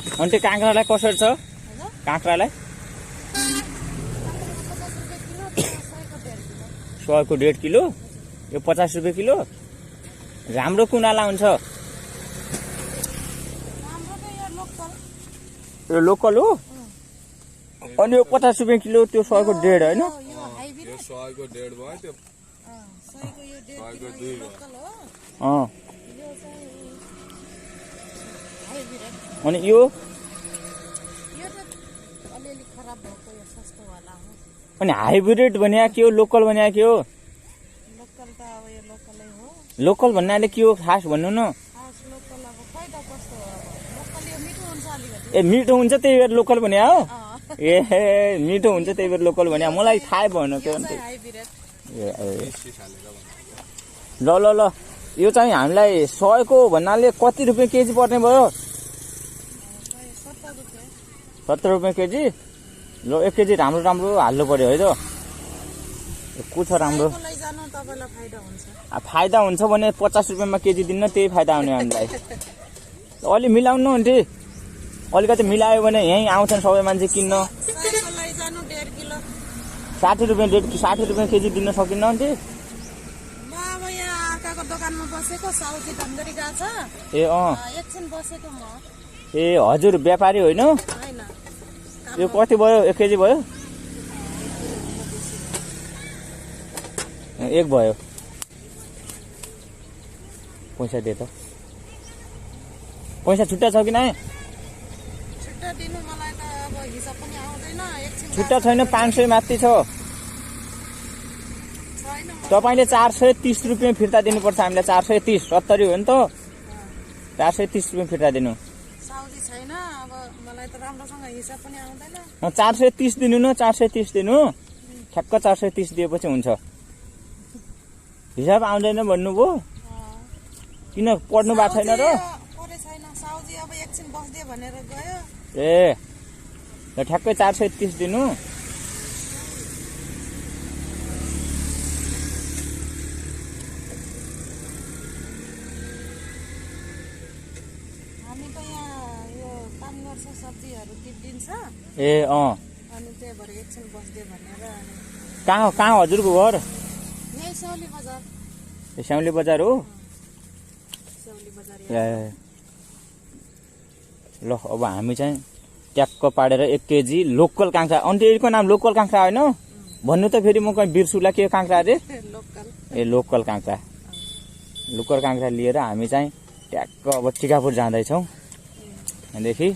अनि त्यो काँक्रालाई कसरी छ काँक्रालाई 100 को 1.5 किलो यो 50 रुपियाँ किलो राम्रो कुनाला हुन्छ यो लोकल हो अनि यो 50 रुपियाँ किलो त्यो 100 को 1.5 हैन यो 100 को 1.5 भयो त्यो 100 को यो 1.5 किलो लोकल हो यो चाहिँ हाइब्रिड अनि यो त अलिअलि खराब भएको यो सस्तो वाला हो अनि हाइब्रिड भन्या के हो लोकल भन्या के हो लोकल त अब यो लोकलै हो लोकल भन्नाले के हो खास भन्नु न खास लोकल अब फाइदा कस्तो हो अब लोकल यो मिठो हुन्छ अलिकति ए मिठो हुन्छ त्यही भएर लोकल भन्या हो ए मिठो हुन्छ त्यही भएर लोकल भन्या मलाई थाहै भएन त्यो हाइब्रिड ल ल ल यो चाहिँ हामीलाई 100 को भन्नाले कति रुपियाँ केजी पर्ने भयो 70 रुपियाँ केजी ल 1 केजी राम्रो राम्रो हाल्नु पर्यो है त को छ राम्रो फाइदा हुन्छ भने 50 रुपियाँमा केजी दिन्न त्यही फाइदा आउने हामीलाई अलि मिलाउनु आन्टी अलिकति मिलायो भने यहीँ आउँछन् सबै मान्छे किन्न 60 रुपियाँ केजी दिन सकिन्न आन्टी ए ए हजुर व्यापारी होइन यो कति भयो 1 केजी भयो 1 भयो पैसा दे त पैसा छुट्टा छ कि नै छुट्टा छैन 500 माथि छ तपाईले 430 रुपियाँ फिर्ता दिनुपर्छ हामीलाई 430 70 हो नि त 430 रुपियाँ फिर्ता दिनु साउजी छैन अब मलाई त राम्रोसँग हिसाब पनि आउँदैन 430 दिनु न 430 दिनु ठ्याक्क 430 दिएपछि हुन्छ हिसाब आउँदैन भन्नुभयो किन पढ्नु भएको छैन र पढे छैन साउजी अब एकछिन बस्दिए भनेर गयो ए ल ठ्याक्कै 430 दिनु हामी त यहाँ यो काम गर्छ सब्जीहरू टिप्दिन्छ ए अनि त्यही भएर एकछिन बस्दिए भनेर कहाँ हजुरको घर यही स्याउली बजार स्याउली बजार हो स्याउली बजार ए ल अब हामी चाहिँ ट्याक्क पाडेर 1 केजी लोकल काँक्रा अन्त्यको नाम लोकल काँक्रा होइन भन्नु त फेरि म कहीँ बिर्सुला के काँक्रा अरे लोकल ए लोकल काँक्रा लिएर हामी चाहिँ ट्याक्क अब टिकापुर जाँदैछौँ देखि